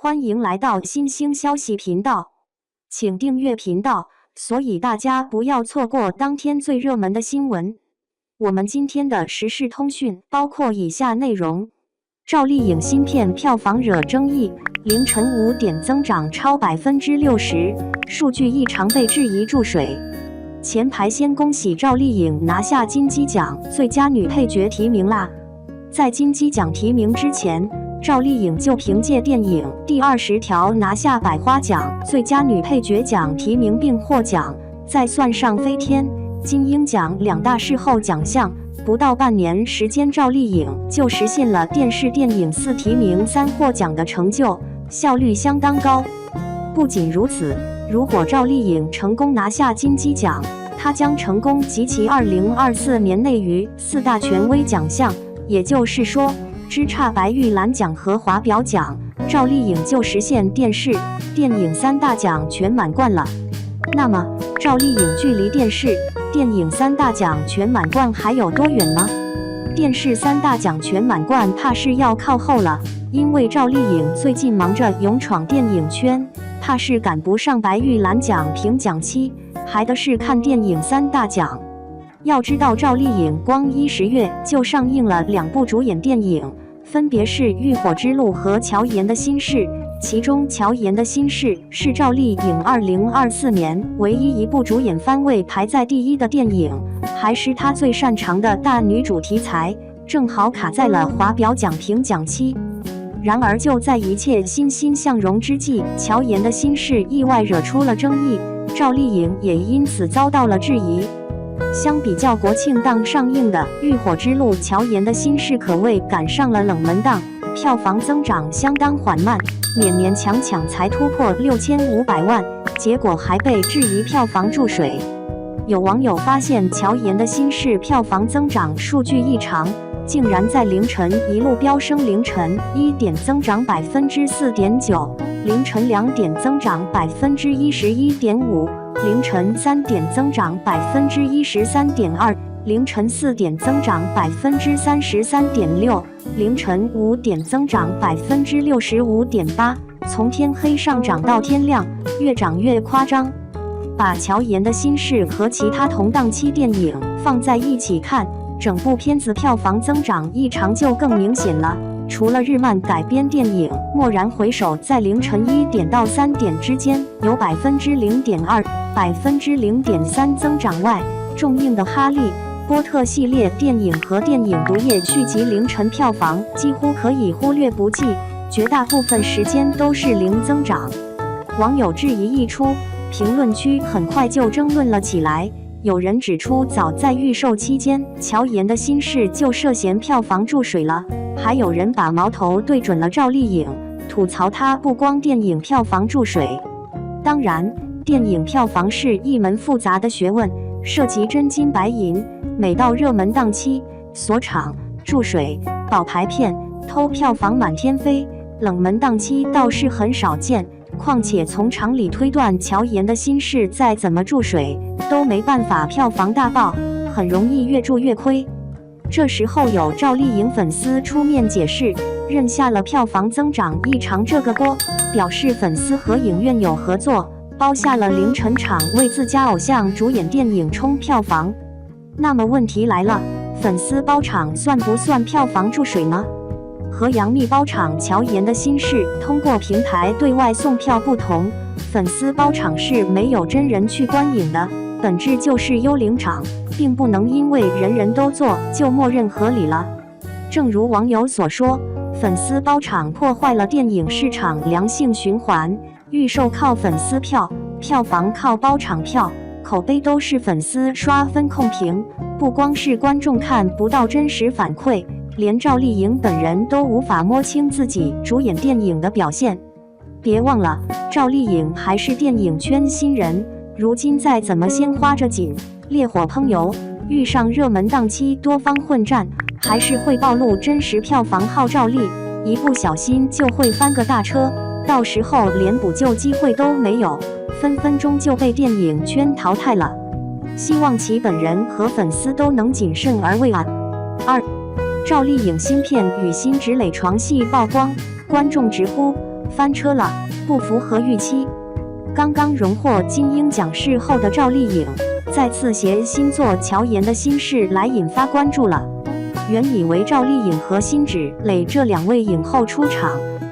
欢迎来到新兴消息频道，请订阅频道，所以大家不要错过当天最热门的新闻。我们今天的时事通讯包括以下内容：赵丽颖新片票房惹争议，凌晨5点增长超60%，数据异常被质疑注水。前排先恭喜赵丽颖拿下金鸡奖最佳女配角提名啦！在金鸡奖提名之前，赵丽颖就凭借电影《第20条》拿下百花奖最佳女配角奖提名并获奖，再算上飞天、金鹰奖2大视后奖项，不到半年时间，赵丽颖就实现了电视电影4提名3获奖的成就，效率相当高。不仅如此，如果赵丽颖成功拿下金鸡奖，她将成功集齐2024年内娱4大权威奖项，也就是说，只差白玉兰奖和华表奖，赵丽颖就实现电视、电影3大奖全满贯了。那么，赵丽颖距离电视、电影3大奖全满贯还有多远呢？电视3大奖全满贯怕是要靠后了，因为赵丽颖最近忙着勇闯电影圈，怕是赶不上白玉兰奖评奖期，还得是看电影3大奖。要知道，赵丽颖光10、10月就上映了2部主演电影，分别是《浴火之路》和《乔妍的心事》。其中，《乔妍的心事》是赵丽颖2024年唯一一部主演番位排在第1的电影，还是她最擅长的大女主题材，正好卡在了华表奖评奖期。然而，就在一切欣欣向荣之际，《乔妍的心事》意外惹出了争议，赵丽颖也因此遭到了质疑。相比较国庆档上映的《浴火之路》，乔妍的心事可谓赶上了冷门档，票房增长相当缓慢，勉勉强强才突破6500万，结果还被质疑票房注水。有网友发现乔妍的心事票房增长数据异常，竟然在凌晨一路飙升，凌晨1点增长4.9%，凌晨2点增长11.5%。凌晨3点增长13.2%，凌晨4点增长33.6%，凌晨5点增长65.8%，从天黑上涨到天亮，越涨越夸张。把乔妍的心事和其他同档期电影放在一起看，整部片子票房增长异常就更明显了。除了日漫改编电影《蓦然回首》在凌晨1点到3点之间有0.2%、0.3%增长外，重映的《哈利波特》系列电影和电影《毒液》续集凌晨票房几乎可以忽略不计，绝大部分时间都是0增长。网友质疑一出，评论区很快就争论了起来。有人指出，早在预售期间，乔妍的心事就涉嫌票房注水了。还有人把矛头对准了赵丽颖，吐槽她不光电影票房注水。当然，电影票房是一门复杂的学问，涉及真金白银。每到热门档期，锁场、注水、保排片、偷票房满天飞，冷门档期倒是很少见。况且从常理推断，乔妍的心事再怎么注水，都没办法票房大爆，很容易越注越亏。这时候有赵丽颖粉丝出面解释，认下了票房增长异常这个锅，表示粉丝和影院有合作，包下了凌晨场为自家偶像主演电影冲票房。那么问题来了，粉丝包场算不算票房注水呢？和杨幂包场乔妍的心事通过平台对外送票不同，粉丝包场是没有真人去观影的，本质就是幽灵场，并不能因为人人都做就默认合理了。正如网友所说，粉丝包场破坏了电影市场良性循环，预售靠粉丝票，票房靠包场票，口碑都是粉丝刷分控评，不光是观众看不到真实反馈，连赵丽颖本人都无法摸清自己主演电影的表现。别忘了，赵丽颖还是电影圈新人，如今再怎么鲜花着锦、烈火烹油，遇上热门档期多方混战，还是会暴露真实票房号召力，一不小心就会翻个大车，到时候连补救机会都没有，分分钟就被电影圈淘汰了。希望其本人和粉丝都能谨慎而为啊。2. 赵丽颖新片《与辛芷蕾床戏》曝光，观众直呼翻车了，不符合预期。刚刚荣获金鹰奖视后的赵丽颖，再次携新作乔妍的心事来引发关注了。原以为赵丽颖和辛芷蕾这2位影后出场，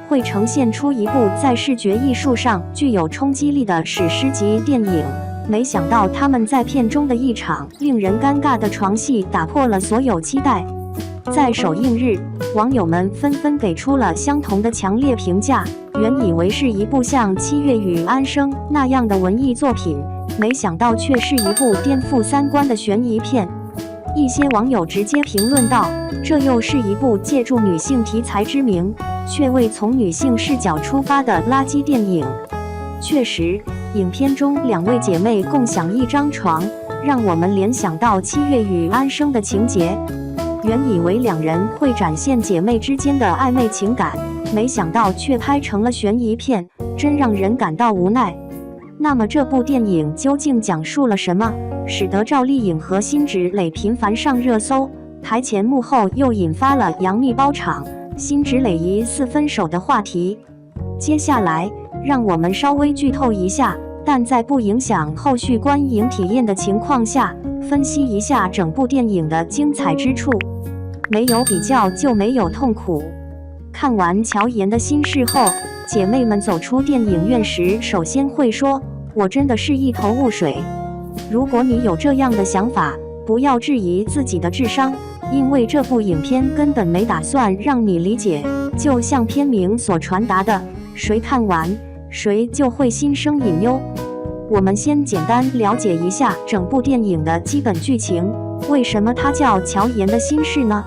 会呈现出一部在视觉艺术上具有冲击力的史诗级电影，没想到他们在片中的一场令人尴尬的床戏打破了所有期待。在首映日，网友们纷纷给出了相同的强烈评价。原以为是一部像《七月与安生》那样的文艺作品，没想到却是一部颠覆三观的悬疑片。一些网友直接评论道：“这又是一部借助女性题材之名，却未从女性视角出发的垃圾电影。”确实，影片中2位姐妹共享一张床，让我们联想到《七月与安生》的情节。原以为2人会展现姐妹之间的暧昧情感，没想到却拍成了悬疑片，真让人感到无奈。那么这部电影究竟讲述了什么，使得赵丽颖和辛芷蕾频繁上热搜？台前幕后又引发了杨幂包场、辛芷蕾疑似分手的话题。接下来，让我们稍微剧透一下，但在不影响后续观影体验的情况下，分析一下整部电影的精彩之处。没有比较就没有痛苦。看完乔妍的心事后，姐妹们走出电影院时，首先会说：“我真的是一头雾水。”如果你有这样的想法，不要质疑自己的智商，因为这部影片根本没打算让你理解。就像片名所传达的，谁看完，谁就会心生隐忧。我们先简单了解一下整部电影的基本剧情。为什么它叫乔妍的心事呢？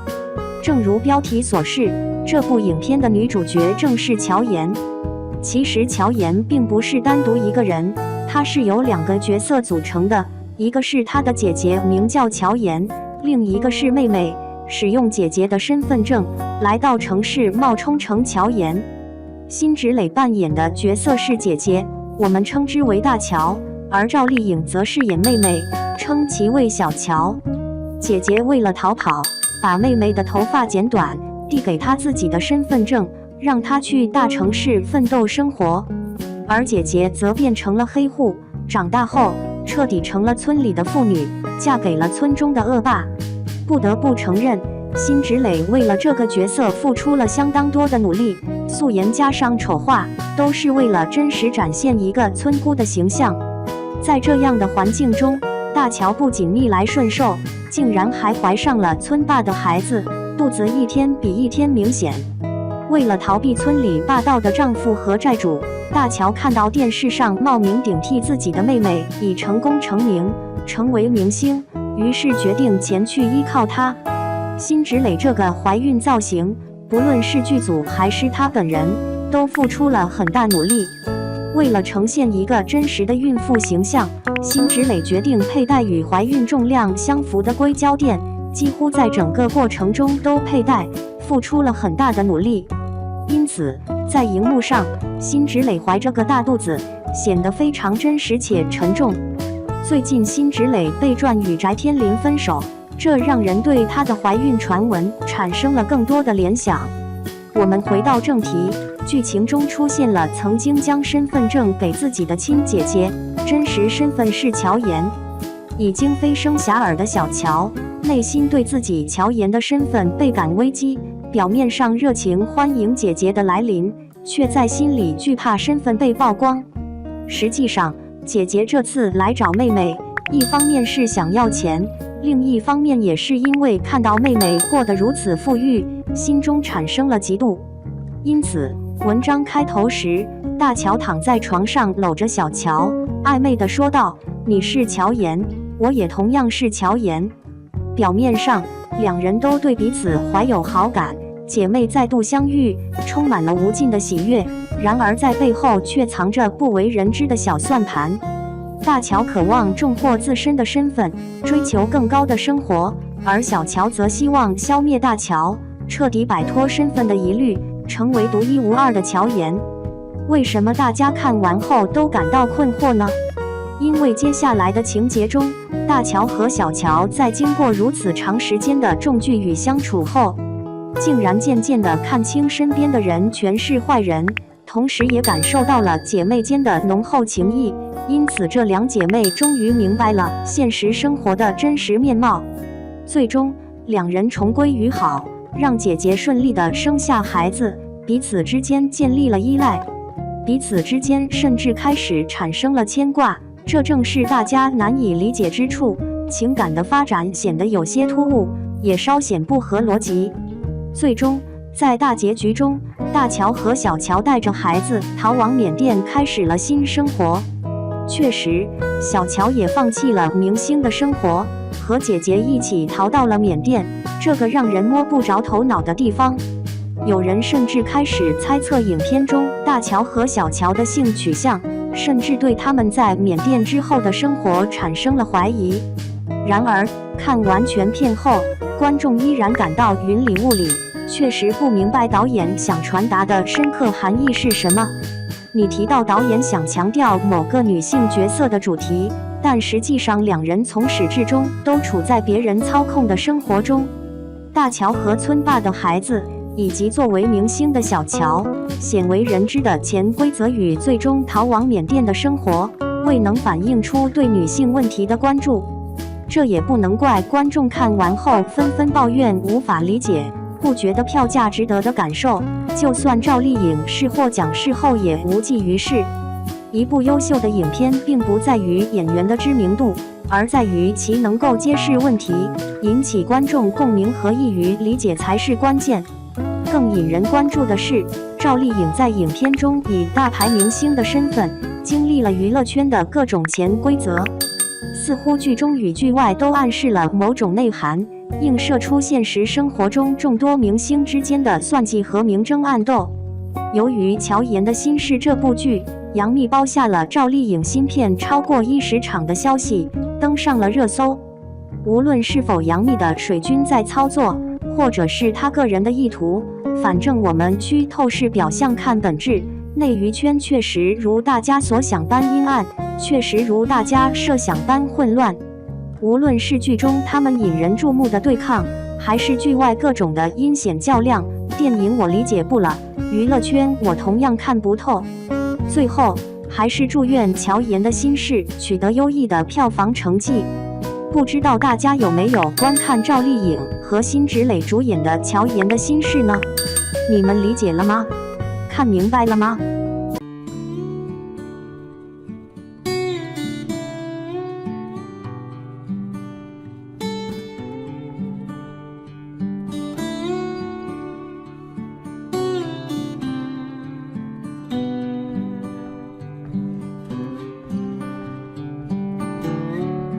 正如标题所示，这部影片的女主角正是乔妍。其实乔妍并不是单独一个人，她是由2个角色组成的，一个是她的姐姐名叫乔妍，另一个是妹妹，使用姐姐的身份证来到城市冒充成乔妍。辛芷蕾扮演的角色是姐姐，我们称之为大乔，而赵丽颖则饰演妹妹，称其为小乔。姐姐为了逃跑，把妹妹的头发剪短，递给她自己的身份证，让她去大城市奋斗生活。而姐姐则变成了黑户，长大后彻底成了村里的妇女，嫁给了村中的恶霸。不得不承认，辛芷蕾为了这个角色付出了相当多的努力，素颜加上丑化，都是为了真实展现一个村姑的形象。在这样的环境中，大乔不仅逆来顺受，竟然还怀上了村霸的孩子，肚子一天比一天明显。为了逃避村里霸道的丈夫和债主，大乔看到电视上冒名顶替自己的妹妹已成功成名，成为明星，于是决定前去依靠她。辛芷蕾这个怀孕造型，不论是剧组还是她本人，都付出了很大努力。为了呈现一个真实的孕妇形象，辛芷蕾决定佩戴与怀孕重量相符的硅胶垫，几乎在整个过程中都佩戴，付出了很大的努力。因此，在荧幕上，辛芷蕾怀着个大肚子，显得非常真实且沉重。最近，辛芷蕾被传与翟天临分手，这让人对她的怀孕传闻产生了更多的联想。我们回到正题。剧情中出现了曾经将身份证给自己的亲姐姐，真实身份是乔妍。已经飞升遐迩的小乔，内心对自己乔妍的身份倍感危机，表面上热情欢迎姐姐的来临，却在心里惧怕身份被曝光。实际上，姐姐这次来找妹妹，一方面是想要钱，另一方面也是因为看到妹妹过得如此富裕，心中产生了嫉妒。因此，文章开头时，大乔躺在床上搂着小乔，暧昧地说道：“你是乔妍，我也同样是乔妍。”表面上，2人都对彼此怀有好感，姐妹再度相遇，充满了无尽的喜悦。然而在背后却藏着不为人知的小算盘。大乔渴望重获自身的身份，追求更高的生活，而小乔则希望消灭大乔，彻底摆脱身份的疑虑，成为独一无二的乔妍。为什么大家看完后都感到困惑呢？因为接下来的情节中，大乔和小乔在经过如此长时间的重聚与相处后，竟然渐渐地看清身边的人全是坏人，同时也感受到了姐妹间的浓厚情谊。因此，这两姐妹终于明白了现实生活的真实面貌。最终，两人重归于好，让姐姐顺利地生下孩子，彼此之间建立了依赖，彼此之间甚至开始产生了牵挂。这正是大家难以理解之处，情感的发展显得有些突兀，也稍显不合逻辑。最终，在大结局中，大乔和小乔带着孩子逃往缅甸，开始了新生活。确实，小乔也放弃了明星的生活，和姐姐一起逃到了缅甸这个让人摸不着头脑的地方。有人甚至开始猜测影片中大乔和小乔的性取向，甚至对他们在缅甸之后的生活产生了怀疑。然而，看完全片后，观众依然感到云里雾里，确实不明白导演想传达的深刻含义是什么。你提到导演想强调某个女性角色的主题，但实际上两人从始至终都处在别人操控的生活中。大乔和村霸的孩子，以及作为明星的小乔，鲜为人知的潜规则与最终逃往缅甸的生活，未能反映出对女性问题的关注。这也不能怪观众看完后纷纷抱怨无法理解，不觉得票价值得的感受。就算赵丽颖是获奖视后也无济于事。一部优秀的影片并不在于演员的知名度，而在于其能够揭示问题，引起观众共鸣和易于理解才是关键。更引人关注的是，赵丽颖在影片中以大牌明星的身份，经历了娱乐圈的各种潜规则，似乎剧中与剧外都暗示了某种内涵，映射出现实生活中众多明星之间的算计和明争暗斗。由于《乔妍的心事》这部剧，杨幂包下了赵丽颖新片超过10场的消息，登上了热搜。无论是否杨幂的水军在操作，或者是她个人的意图，反正我们需透视表象看本质。内娱圈确实如大家所想般阴暗，确实如大家设想般混乱。无论是剧中他们引人注目的对抗，还是剧外各种的阴险较量，电影我理解不了，娱乐圈我同样看不透。最后，还是祝愿乔妍的心事取得优异的票房成绩。不知道大家有没有观看赵丽颖和辛芷蕾主演的《乔妍的心事》呢？你们理解了吗？看明白了吗？